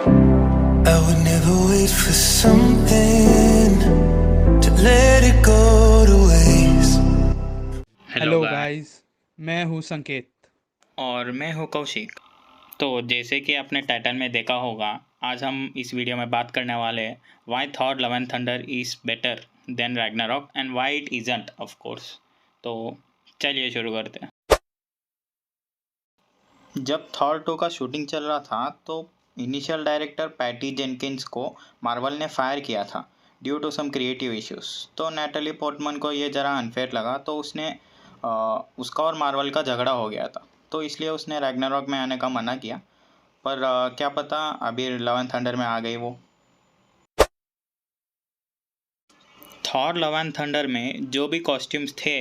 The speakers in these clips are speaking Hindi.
I would never wait for something to let it go to waste. Hello hello guy. Guys, मैं हूँ संकेत। और मैं हूँ कौशिक। तो जैसे कि आपने टाइटल में देखा होगा, आज हम इस वीडियो में बात करने वाले हैं why Thor Love and Thunder is better than Ragnarok and why it isn't of course. तो चलिए शुरू करते हैं। जब थॉर 2 का शूटिंग चल रहा था तो इनिशियल डायरेक्टर पैटी जेनकिंस को मार्वल ने फायर किया था due to some creative issues. तो नैटली पोर्टमन को ये ज़रा अनफेयर लगा, तो उसका और मार्वल का झगड़ा हो गया था, तो इसलिए उसने रैग्नारॉक में आने का मना किया। पर क्या पता अभी लव एंड थंडर में आ गई वो। थॉर लव एंड थंडर में जो भी कॉस्ट्यूम्स थे,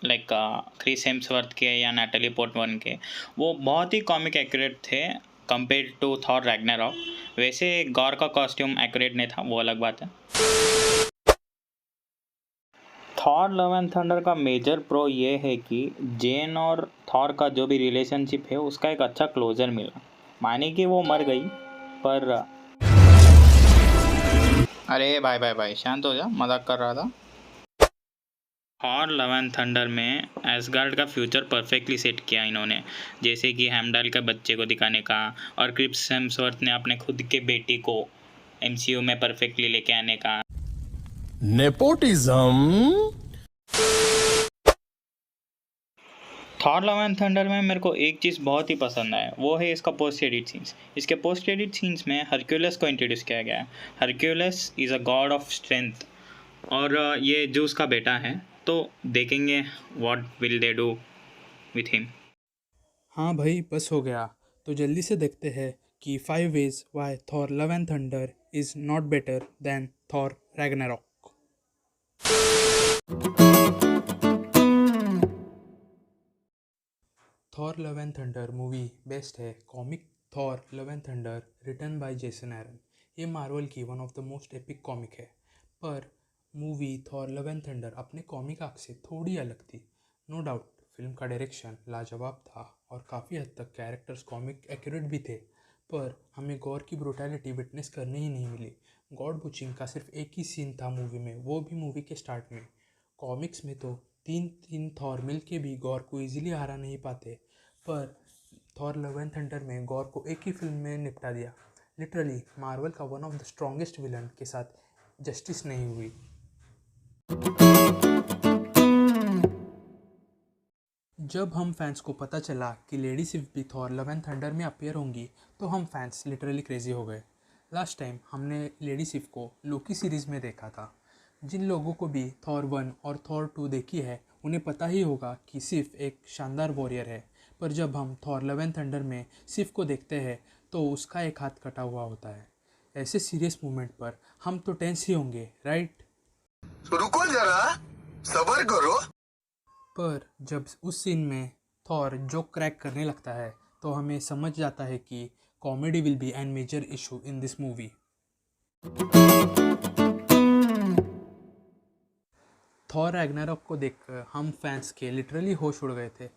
लाइक क्रिस हेम्सवर्थ के या नैटली पोर्टमन के, वो बहुत ही कॉमिक एक्यूरेट थे कंपेयर टू थॉर रैग्नारॉक। वैसे गॉर का कॉस्ट्यूम एक्यूरेट नहीं था, वो अलग बात है। थॉर लव एंड थंडर का मेजर प्रो ये है कि जेन और थॉर का जो भी रिलेशनशिप है उसका एक अच्छा क्लोजर मिला। माने कि वो मर गई, पर अरे भाई भाई भाई शांत हो जा, मजाक कर रहा था। और लव एंड थंडर में एसगार्ड का फ्यूचर परफेक्टली सेट किया इन्होंने, जैसे कि हेमडाल के बच्चे को दिखाने का, और क्रिस हेम्सवर्थ ने अपने खुद के बेटी को एमसीयू में परफेक्टली लेके आने का। Nepotism. Thor Love and Thunder में मेरे को एक चीज़ बहुत ही पसंद आया, वो है इसका पोस्ट एडिट सीन्स। इसके पोस्ट एडिट सीन्स में हरक्यूलस को इंट्रोड्यूस किया गया है। Hercules is a God of strength, और ये जूस का बेटा है। तो देखेंगे what will they do with him. हाँ भाई, बस हो गया। तो जल्दी से देखते हैं कि 5 ways why Thor Love and Thunder is not better than Thor Ragnarok. Thor Love and Thunder movie best है। Comic Thor Love and Thunder written by Jason Aaron, ये मार्वल की one of the most epic comic है। पर movie Thor Love and Thunder अपने कॉमिक आर्क से थोड़ी अलग थी। नो डाउट फिल्म का डायरेक्शन लाजवाब था और काफ़ी हद तक कैरेक्टर्स कॉमिक एक्यूरेट भी थे, पर हमें गॉर की ब्रुटैलिटी विटनेस करने ही नहीं मिली। गॉड बुचिंग का सिर्फ एक ही सीन था मूवी में, वो भी मूवी के स्टार्ट में। कॉमिक्स में तो तीन तीन थॉर मिल के भी गॉर को इजीली हरा नहीं पाते, पर थॉर लव एंड थंडर में गॉर को एक ही फिल्म में निपटा दिया। लिटरली मार्वल का one of the strongest villain के साथ जस्टिस नहीं हुई। जब हम फैंस को पता चला कि लेडी सिफ भी थॉर लव एंड थंडर में अपीयर होंगी, तो हम फैंस लिटरली क्रेजी हो गए। लास्ट टाइम हमने लेडी सिफ को लोकी सीरीज़ में देखा था। जिन लोगों को भी थॉर 1 और थॉर 2 देखी है उन्हें पता ही होगा कि सिफ एक शानदार वॉरियर है, पर जब हम थॉर लव एंड थंडर में सिफ को देखते हैं तो उसका एक हाथ कटा हुआ होता है। ऐसे सीरियस मोमेंट पर हम तो टेंस ही होंगे, राइट? तो रुको जरा, सबर करो। पर जब उस सीन में थॉर जोक क्रैक करने लगता है तो हमें समझ जाता है कि comedy will be an major issue in this movie. Thor Ragnarok को देखकर हम फैंस के लिटरली होश उड़ गए थे।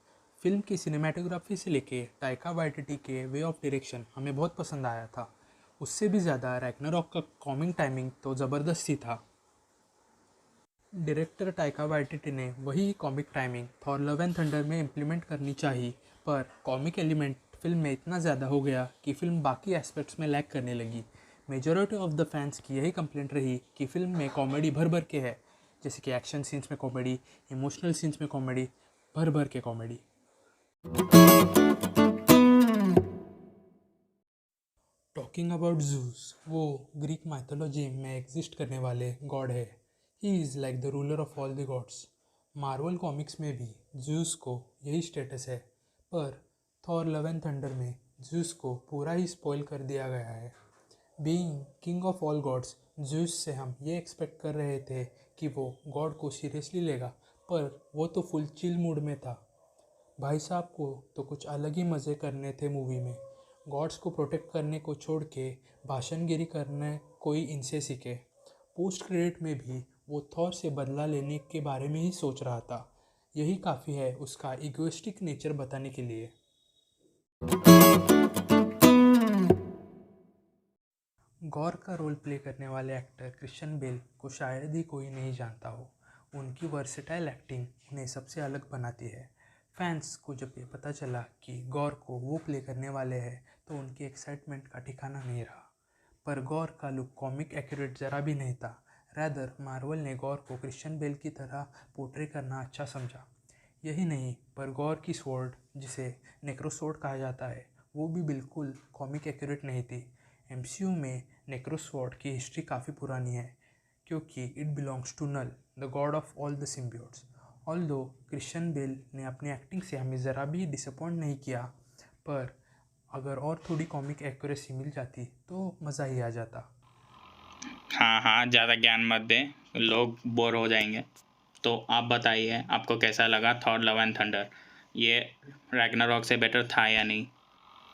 फिल्म की सिनेमाटोग्राफी से लेके टाइका वाइटिटी के वे ऑफ डायरेक्शन हमें बहुत पसंद आया था। उससे भी ज़्यादा रैग्नारॉक का कॉमिक टाइमिंग तो ज़बरदस्त ही था। डायरेक्टर टाइका वाइटिटी ने वही comic timing Thor Love and Thunder में इम्प्लीमेंट करनी चाहिए, पर कॉमिक एलिमेंट फिल्म में इतना ज़्यादा हो गया कि फिल्म बाकी एस्पेक्ट्स में लैग करने लगी। मेजॉरिटी ऑफ द फैंस की यही कंप्लेंट रही कि फिल्म में कॉमेडी भर भर के है, जैसे कि एक्शन सीन्स में कॉमेडी, इमोशनल सीन्स में कॉमेडी, भर भर के कॉमेडी। टॉकिंग अबाउट जूस, वो ग्रीक माइथोलॉजी में एग्जिस्ट करने वाले गॉड है। He is like the ruler of all the gods. Marvel comics में भी जूस को यही स्टेटस है, पर थॉर लव एंड थंडर में जूस को पूरा ही स्पॉइल कर दिया गया है। Being king of all gods, Zeus से हम ये एक्सपेक्ट कर रहे थे कि वो गॉड को सीरियसली लेगा, पर वो तो फुल चिल मूड में था। भाई साहब को तो कुछ अलग ही मज़े करने थे मूवी में। गॉड्स को प्रोटेक्ट करने को छोड़ के भाषणगिरी करने कोई इनसे सीखे। पोस्ट क्रेडिट में भी वो थॉर से बदला लेने के बारे में ही सोच रहा था। यही काफ़ी है उसका इगोइस्टिक नेचर बताने के लिए। गॉर का रोल प्ले करने वाले एक्टर क्रिश्चियन बेल को शायद ही कोई नहीं जानता हो। उनकी वर्सेटाइल एक्टिंग उन्हें सबसे अलग बनाती है। फैंस को जब ये पता चला कि गॉर को वो प्ले करने वाले हैं तो उनकी एक्साइटमेंट का ठिकाना नहीं रहा। पर गॉर का लुक कॉमिक एक्यूरेट ज़रा भी नहीं था। रैदर मार्वल ने गॉर को क्रिश्चियन बेल की तरह पोर्ट्रे करना अच्छा समझा। यही नहीं, पर गॉर की स्वॉर्ड, जिसे नेक्रोसोर्ड कहा जाता है, वो भी बिल्कुल कॉमिक एक्यूरेट नहीं थी। एमसीयू में नेक्रोसोर्ड की हिस्ट्री काफ़ी पुरानी है क्योंकि it belongs to Knull, the god of all the symbiotes. Although Christian Bale ने अपनी एक्टिंग से हमें ज़रा भी डिसअपॉइंट नहीं किया, पर अगर और थोड़ी कॉमिक एक्यूरेसी मिल जाती तो मज़ा ही आ जाता। हाँ हाँ, ज़्यादा ज्ञान मत दें, लोग बोर हो जाएंगे। तो आप बताइए आपको कैसा लगा थॉर लव एंड थंडर? ये रैग्नारॉक से बेटर था या नहीं?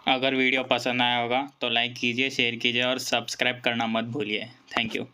अगर वीडियो पसंद आया होगा तो लाइक कीजिए, शेयर कीजिए और सब्सक्राइब करना मत भूलिए। Thank you.